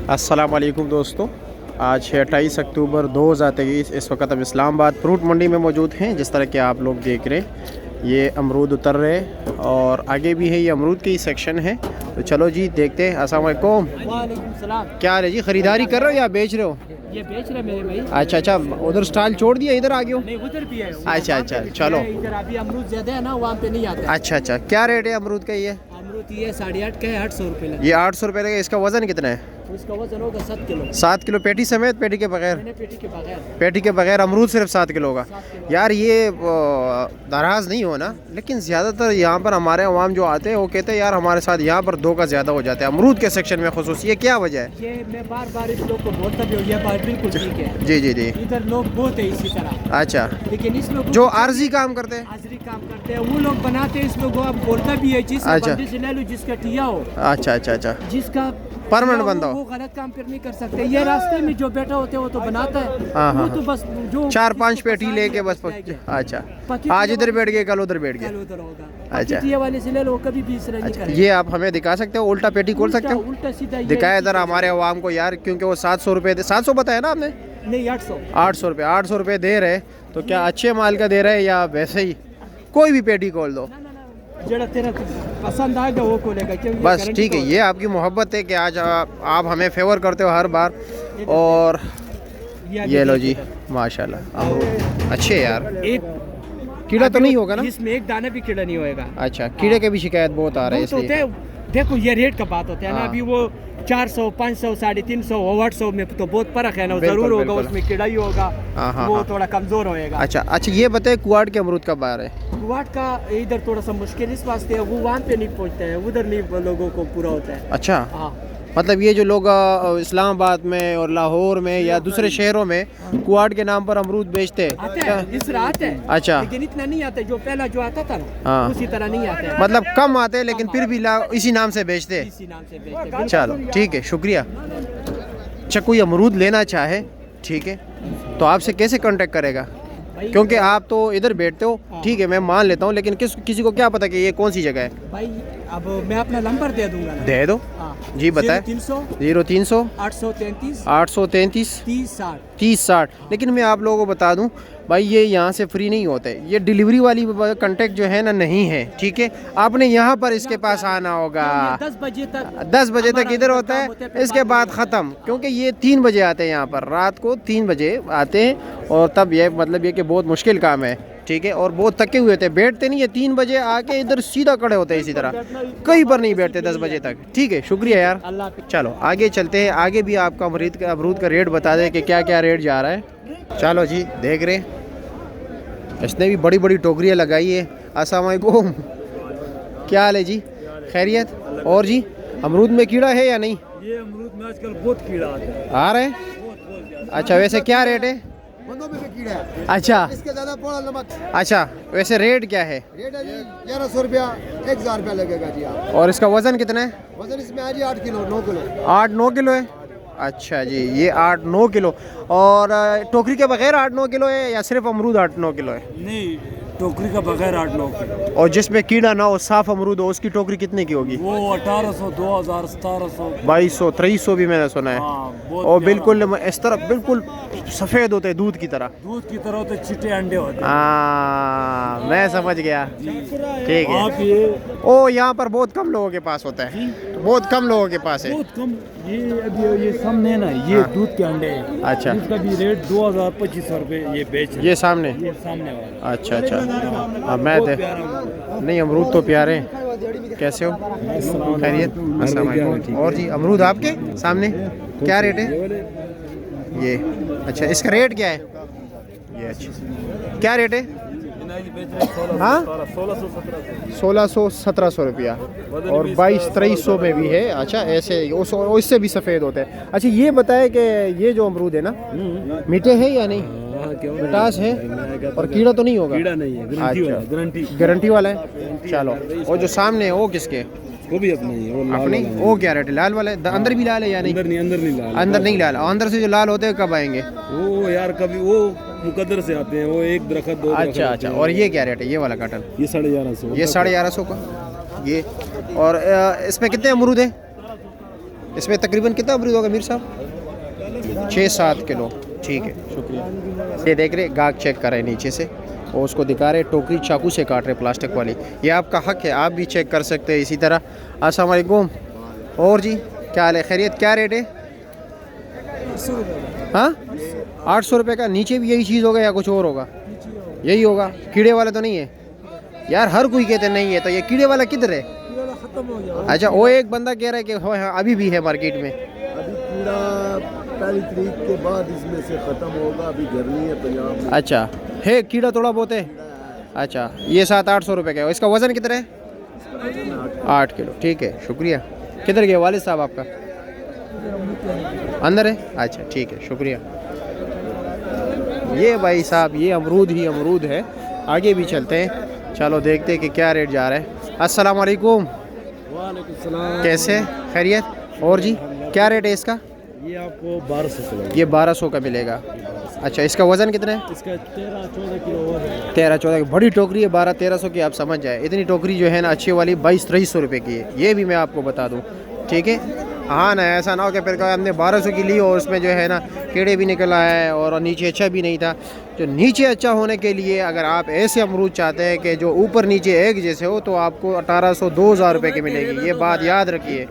अस्सलाम वालेकुम दोस्तों, आज है 28 अक्टूबर 2023। इस वक्त हम इस्लामाबाद फ्रूट मंडी में मौजूद हैं। जिस तरह के आप लोग देख रहे हैं, ये अमरूद उतर रहे हैं और आगे भी है, ये अमरूद के ही सेक्शन है। तो चलो जी देखते हैं। अस्सलाम वालेकुम। वालेकुम सलाम। क्या है जी, ख़रीदारी कर रहे हो या बेच रहे हो? ये बेच रहे मेरे भाई। अच्छा अच्छा, उधर स्टॉल छोड़ दिया, इधर आ गए हो? नहीं, उधर भी है। अच्छा अच्छा, चलो। इधर अभी अमरूद ज्यादा है ना, वहाँ पे नहीं आता। अच्छा अच्छा, क्या रेट है अमरूद का? ये अमरूद ये 8.5 का है, 800 रुपये। ये 800 रुपये का। इसका वज़न कितना है? उसका वजन होगा 7 किलो। 7 किलो पेटी समेत? पेटी के बगैर? पेटी के बगैर। पेटी के बगैर अमरूद सिर्फ 7 किलो का। यार ये नाराज़ नहीं हो ना, लेकिन ज़्यादातर यहाँ पर हमारे अवाम जो आते हैं वो कहते हैं यार हमारे साथ यहाँ पर धोखा ज़्यादा हो जाता है अमरूद के सेक्शन में खुसूस। ये क्या वजह है? ये मैं बार बार इस लोग को बोलता भी हूँ, ये बात बिल्कुल ठीक है। जी जी जी। इधर लोग बहुत है इसी तरह। अच्छा, लेकिन इस लोग जो आर्जी काम करते हैं, हाजिरी काम करते हैं, वो लोग बनाते हैं। इस लोग को अब बोलता भी है, जिस अच्छा। बंदे से ले लो जिसका टिया हो, अच्छा अच्छा अच्छा, जिसका परमानेंट बंदा हो, वो गलत काम फिर नहीं कर सकते। ये रास्ते में जो बैठा होते हैं वो तो बनाता है। हाँ, वो हाँ, तो बस जो 4-5 पेटी लेके बस। अच्छा, आज इधर बैठ गए, कल उधर बैठ गए। उधर होगा। अच्छा। ये वाले से ले लो, कभी भी इस तरह नहीं अच्छा, करेगा। ये आप हमें दिखा सकते हो? उल्टा पेटी खोल सकते हो? उल्टा सीधा ये दिखाए इधर हमारे अवाम को यार, क्योंकि वो 700 रुपये 700 बताया ना आपने? नहीं, 800। 800 रुपये। 800 रुपये दे रहे, तो क्या अच्छे माल का दे रहे या वैसे ही कोई भी पेटी खोल दो? जरा तेरा पसंद आएगा वो खोलेगा, क्योंकि बस ठीक है। ये आपकी मोहब्बत है कि आज आप हमें फेवर करते हो हर बार। और ये लो जी, माशाल्लाह अमरूद अच्छे यार। एक कीड़ा तो नहीं होगा ना इसमें? एक दाना भी कीड़ा नहीं होएगा। अच्छा, कीड़े के भी शिकायत बहुत आ रहे हैं बहुत होते इसलिए। हैं। देखो ये रेट का बात होता है ना, हाँ। अभी वो 400, 500, 350 और 800 में तो बहुत फर्क है ना। बिल्कुल, जरूर होगा, बिल्कुल। उसमें कीड़ा ही होगा। हाँ, हाँ, वो हाँ। थोड़ा कमजोर होएगा। अच्छा अच्छा, ये बताए कुआड़ के अमरूद कब आ रहे हैं? गुवाहाट का इधर थोड़ा सा मुश्किल इस वास्ते है, वो वहाँ पे नहीं पहुँचता है, उधर नहीं लोगों को पूरा होता है। अच्छा, हाँ, मतलब ये जो लोग इस्लामाबाद में और लाहौर में या दूसरे शहरों में कुआड़ के नाम पर अमरूद बेचते आते हैं? हैं, इस तरह आते हैं। अच्छा। लेकिन इतना नहीं आता जो पहला जो आता था ना, हाँ। उसी तरह नहीं आता है। मतलब कम आते हैं, लेकिन फिर भी इसी नाम से बेचते हैं। इसी नाम से बेचते हैं। चलो ठीक है, शुक्रिया। अच्छा, कोई अमरूद लेना चाहे, ठीक है, तो आपसे कैसे कांटेक्ट करेगा? क्योंकि आप तो इधर बैठते हो, ठीक है, मैं मान लेता हूँ, लेकिन किसी को क्या पता कि ये कौन सी जगह है? भाई अब मैं अपना नंबर दे दूंगा ना। दे दो। हाँ। जी बताएं। 0300 833 833 30 60। लेकिन मैं आप लोगों को बता दूं भाई, ये यहाँ से फ्री नहीं होते। ये डिलीवरी वाली कांटेक्ट जो है ना नहीं है, ठीक है। आपने यहाँ पर इसके पास आना होगा। 10 बजे तक 10 बजे तक इधर होता है, इसके बाद ख़त्म। क्योंकि ये 3 बजे आते हैं यहाँ पर, रात को 3 बजे आते हैं। और तब ये मतलब ये कि बहुत मुश्किल काम है, ठीक है। और बहुत थके हुए थे, बैठते नहीं है। 3 बजे आके इधर सीधा खड़े होते हैं इसी तरह, कहीं पर नहीं बैठते 10 बजे तक। ठीक है, शुक्रिया यार। चलो आगे चलते हैं। आगे भी आपका अमरूद का रेट बता दें कि क्या क्या रेट जा रहा है। चलो जी, देख रहे हैं, इसने भी बड़ी बड़ी टोकरियाँ लगाई है। अस्सलाम वालेकुम, क्या हाल है जी? खैरियत? और जी अमरूद में कीड़ा है या नहीं? ये अमरूद में आजकल बहुत कीड़ा आता है। आ रहे हैं? अच्छा, वैसे क्या रेट है? कीड़ा है। अच्छा इसके ज्यादा पड़ा नमक। अच्छा, वैसे रेट क्या है? रेट है जी 1100 रुपया, 1000 रुपया लगेगा जी। आप और इसका वज़न कितना है? वजन इसमें है जी 8 किलो 9 किलो। 8-9 किलो है। अच्छा जी, ये 8-9 किलो। और टोकरी के बगैर 8-9 किलो है या सिर्फ अमरूद 8-9 किलो है? नहीं, टोकरी का बगैर 8-9 किलो। और जिसमें कीड़ा ना हो, साफ अमरूद हो, उसकी टोकरी कितने की होगी? वो 1800, 2000, 1700, 2200, 2300 भी मैंने सुना है। बहुत और बिल्कुल इस तरह बिल्कुल सफ़ेद होते हैं, दूध की तरह। दूध की तरह होते, चिट्टे अंडे होते। हाँ, मैं समझ गया। ठीक है। आप ये ओ, यहाँ पर बहुत कम लोगों के पास होता है, बहुत कम लोगों के पास है। बहुत कम। ये अभी ये सामने ना, ये हाँ। दूध के अंडे हैं। अच्छा, इसका भी रेट 2000-2500 रुपए ये बेच रहे ये सामने? हैं। ये सामने वाला। अच्छा अच्छा, हाँ मैं दे नहीं, अमरूद तो प्यारे हैं। कैसे हो? खैरियत? अस्सलाम वालेकुम। और जी अमरूद आपके सामने क्या रेट है? ये अच्छा, इसका रेट क्या है? ये अच्छा, क्या रेट है? हाँ, 1600-1700 रुपया। और 2200-2300 में भी है। अच्छा, ऐसे इससे भी सफ़ेद होते हैं। अच्छा, ये बताए कि ये जो अमरूद है ना, मीठे है या नहीं? मिठास है और कीड़ा तो नहीं होगा? कीड़ा नहीं है, अच्छा, गारंटी वाला है। चलो, और जो सामने है वो किसके? वो भी अपना ही है। वो लाल अपनी? वाला है। वो क्या रेट है? लाल वाला है? अंदर भी लाल है या नहीं? अंदर नहीं लाल। अंदर नहीं लाल। अंदर से जो लाल होते हैं कब आएंगे? वो यार कभी वो मुकद्दर से आते हैं, वो एक दरख्त दो दरख्त अच्छा अच्छा। और ये क्या रेट है, ये वाला काटल? ये 1150। ये 1150 का। ये और इसमें कितने अमरूद है? इसमें तकरीबन कितना अमरूद होगा मीर साहब? 6-7 किलो। ठीक है, शुक्रिया। ये देख रहे गाहक चेक कर रहे हैं नीचे से और उसको दिखा रहे, टोकरी चाकू से काट रहे प्लास्टिक वाली। ये आपका हक है, आप भी चेक कर सकते हैं इसी तरह। अस्सलाम वालेकुम। और जी क्या हाल है, खैरियत? क्या रेट है? हाँ, 800 रुपये का। नीचे भी यही चीज़ होगा या कुछ और होगा? यही होगा। कीड़े वाला तो नहीं है यार? हर कोई कहते नहीं है, तो ये कीड़े वाला किधर है? अच्छा, वो एक बंदा कह रहा है कि हाँ अभी भी है मार्केट में। अभी कीड़ा पहली तारीख के बाद इसमें से ख़त्म होगा, अभी गर्मी है पंजाब में। अच्छा, है कीड़ा थोड़ा बहुत है। अच्छा, ये 700-800 रुपये का है। इसका वज़न कितना है? 8 किलो। ठीक है, शुक्रिया। किधर गए वालिद साहब आपका? अंदर है। अच्छा ठीक है, शुक्रिया। ये भाई साहब, ये अमरूद ही अमरूद है। आगे भी चलते हैं, चलो देखते हैं कि क्या रेट जा रहा है। अस्सलाम वालेकुम। वालेकुम सलाम। कैसे, खैरियत? और जी क्या रेट है इसका? ये आपको 1200 चलेगा। ये 1200 का मिलेगा। अच्छा, इसका वज़न कितना है? इसका 13-14 किलो और है। 13-14 की बड़ी टोकरी है। 1200-1300 की, आप समझ जाए। इतनी टोकरी जो है ना अच्छी वाली 2200-2300 रुपये की है। ये भी मैं आपको बता दूँ, ठीक है। हाँ ना, ऐसा ना हो कि फिर हमने 1200 की ली और उसमें जो है ना कीड़े भी निकल आए हैं और नीचे अच्छा भी नहीं था। जो नीचे अच्छा होने के लिए अगर आप ऐसे अमरूद चाहते हैं कि जो ऊपर नीचे एक जैसे हो, तो आपको 1800-2000 रुपये की मिलेगी। ये बात याद रखिए।